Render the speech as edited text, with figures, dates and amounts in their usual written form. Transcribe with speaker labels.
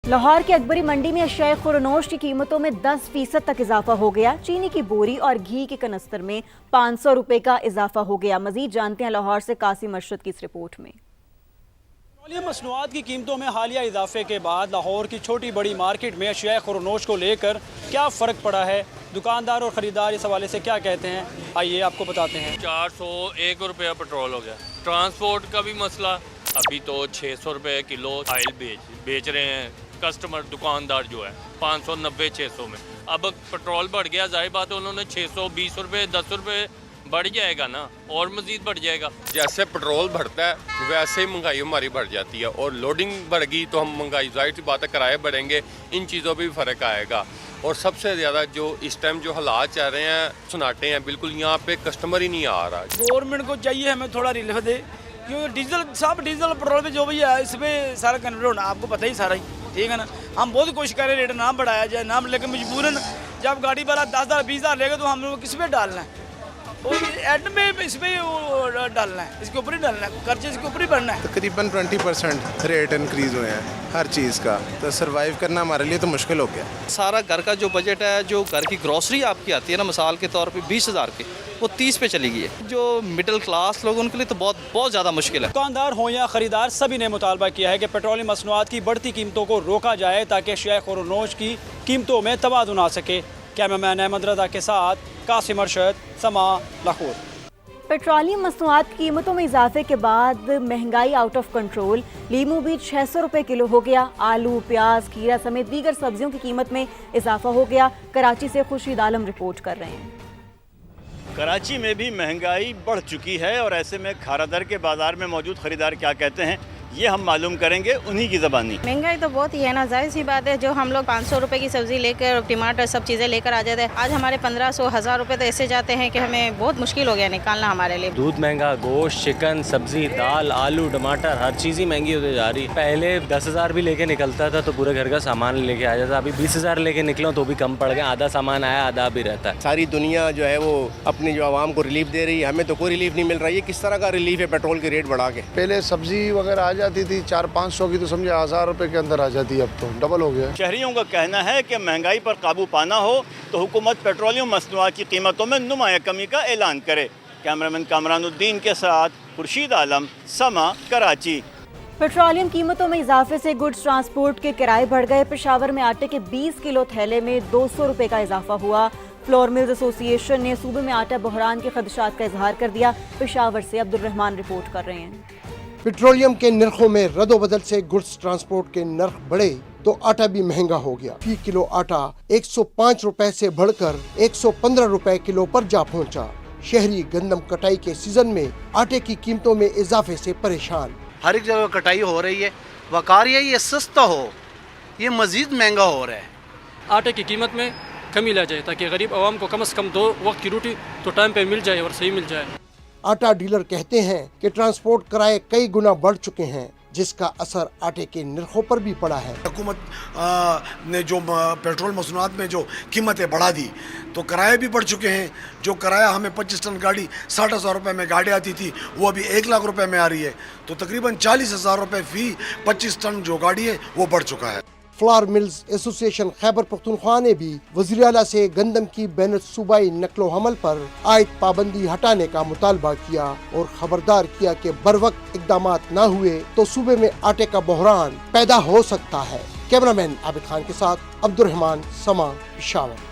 Speaker 1: लाहौर की अकबरी मंडी में अशियाए खुरनोश की कीमतों में 10% तक इजाफा हो गया। चीनी की बोरी और घी के कनस्तर में 500 रुपए का इजाफा हो गया। मजीद जानते हैं लाहौर से कासिम अरशद की इस रिपोर्ट में।
Speaker 2: पेट्रोलियम मसनूआत की कीमतों में हालिया इजाफे के बाद लाहौर की छोटी बड़ी मार्केट में अशियाए खुरनोश को लेकर क्या फ़र्क पड़ा है, दुकानदार और ख़रीदार इस हवाले से क्या कहते हैं, आइए आपको बताते हैं।
Speaker 3: 401 रुपया पेट्रोल हो गया। ट्रांसपोर्ट का भी मसला, अभी तो 600 रुपये किलो ऑयल बेच रहे हैं कस्टमर, दुकानदार जो है 590-600 में। अब पेट्रोल बढ़ गया, जाहिर बात है उन्होंने 620 रुपये 10 रुपये बढ़ जाएगा ना, और मज़ीद बढ़ जाएगा।
Speaker 4: जैसे पेट्रोल बढ़ता है वैसे ही महंगाई हमारी बढ़ जाती है, और लोडिंग बढ़ गई तो हम महंगाई, जाहिर सी बात है किराए बढ़ेंगे, इन चीज़ों पर भी फ़र्क आएगा। और सबसे ज़्यादा जो इस टाइम जो हालात चल रहे हैं सुनाटे हैं, बिल्कुल यहाँ पे कस्टमर ही नहीं आ रहा।
Speaker 5: गवर्नमेंट को चाहिए हमें थोड़ा रिलीफ दे, क्योंकि डीजल पेट्रोल पे जो भी है इसमें सारा कन्वर्ट होना आपको पता ही सारा ही, ठीक है ना। हम बहुत कोशिश करें रेट ना बढ़ाया जाए ना, लेकिन मजबूरन जब गाड़ी वाला 10,000 20,000 लेगा तो हम लोग किस पे डालना है, और एंड में इस पे डालना है, इसके ऊपर ही डालना है, खर्चे इसके ऊपर ही बढ़ना है।
Speaker 6: तकरीबन 20% रेट इंक्रीज हुए हैं हर चीज़ का, तो सर्वाइव करना हमारे लिए तो मुश्किल हो गया।
Speaker 7: सारा घर का जो बजट है, जो घर की ग्रॉसरी आपकी आती है ना, मिसाल के तौर पे 20,000 के, वो 30 पे चली गई है। जो मिडिल क्लास लोग उनके लिए तो बहुत ज़्यादा मुश्किल है।
Speaker 2: दुकानदार हों या ख़रीदार, सभी ने मुतालबा किया है कि पेट्रोलियम मसनूआत की बढ़ती कीमतों को रोका जाए ताकि अशियाए खुरनोश की कीमतों में तवाज़ुन आ सके। कैमरामैन अहमद रज़ा के साथ कासिम अरशद, समा, लाहौर।
Speaker 1: पेट्रोलियम मसनूआत की कीमतों में इजाफे के बाद महंगाई आउट ऑफ कंट्रोल। लीमू भी 600 रुपए किलो हो गया। आलू, प्याज, खीरा समेत दीगर सब्जियों की कीमत में इजाफा हो गया। कराची से खुर्शीद आलम रिपोर्ट कर रहे हैं।
Speaker 8: कराची में भी महंगाई बढ़ चुकी है, और ऐसे में खारादर के बाजार में मौजूद खरीदार क्या कहते हैं ये हम मालूम करेंगे उन्हीं की ज़बानी।
Speaker 9: महंगाई तो बहुत ही है ना, जाहिर सी बात है। जो हम लोग 500 रुपए की सब्जी लेकर, टमाटर, सब चीज़ें लेकर आ जाते हैं, आज हमारे 1500-1000 रुपए तो ऐसे जाते हैं कि हमें बहुत मुश्किल हो गया निकालना हमारे लिए।
Speaker 10: दूध महंगा, गोश्त, चिकन, सब्जी, दाल, आलू, टमाटर, हर चीज़ ही महंगी होती जा रही है। पहले 10,000 भी लेके निकलता था तो पूरे घर का सामान लेके आ जाता, अभी 20,000 लेके निकलो तो भी कम पड़ गया। आधा सामान आया, आधा भी रहता है।
Speaker 11: सारी दुनिया जो है वो अपनी जो आवाम को रिलीफ दे रही है, हमें तो कोई रिलीफ नहीं मिल रहा है। ये किस तरह का रिलीफ है पेट्रोल के रेट बढ़ा के?
Speaker 6: पहले सब्जी वगैरह आ जाती थी 400-500 की, तो समझे 1000 रुपए के अंदर आ जाती है, अब तो डबल हो गया।
Speaker 8: शहरियों का कहना है कि महंगाई पर काबू पाना हो तो हुकूमत पेट्रोलियम मसनूआत की कीमतों में नुमाया कमी का ऐलान करे। कैमरामैन कामरानुद्दीन के साथ खुर्शीद आलम, समा, कराची।
Speaker 1: पेट्रोलियम कीमतों में इजाफे से गुड्स ट्रांसपोर्ट के किराए बढ़ गए। पेशावर में आटे के 20 किलो थैले में 200 रुपए का इजाफा हुआ। फ्लोर मिल्स एसोसिएशन ने सूबे में आटा बहरान के खदशात का इजहार कर दिया। पेशावर से अब्दुल रहमान रिपोर्ट कर रहे हैं।
Speaker 12: पेट्रोलियम के नरखों में रद्दोबदल से गुड्स ट्रांसपोर्ट के नर्ख बढ़े तो आटा भी महंगा हो गया। फी किलो आटा 105 रुपए से बढ़कर 115 रुपए किलो पर जा पहुंचा। शहरी गंदम कटाई के सीजन में आटे की कीमतों में इजाफे से परेशान।
Speaker 13: हर एक जगह कटाई हो रही है, वकार ये सस्ता हो, ये मजीद महंगा हो रहा है।
Speaker 14: आटे की कीमत में कमी ला जाए ताकि गरीब आवाम को कम से कम 2 वक्त की रोटी तो टाइम पे मिल जाए और सही मिल जाए।
Speaker 12: आटा डीलर कहते हैं कि ट्रांसपोर्ट किराए कई गुना बढ़ चुके हैं, जिसका असर आटे के निर्खों पर भी पड़ा है।
Speaker 15: हुकूमत ने जो पेट्रोल मसनूआत में जो कीमतें बढ़ा दी तो किराए भी बढ़ चुके हैं। जो किराया हमें 25 टन गाड़ी 60,000 रुपये में गाड़ी आती थी वो अभी 1 लाख रुपए में आ रही है, तो तकरीबन 40,000 रुपये फी 25 टन जो गाड़ी है वो बढ़ चुका है।
Speaker 12: Flour mills association Khyber Pakhtunkhwa ने भी वज़ीर आला से गंदम की बैन सूबाई नकलो हमल पर आयद पाबंदी हटाने का मुतालबा किया और खबरदार किया कि बरवक्त इकदामात न हुए तो सूबे में आटे का बहरान पैदा हो सकता है। कैमरामैन आबिद खान के साथ अब्दुल रहमान, समा, पेशावर।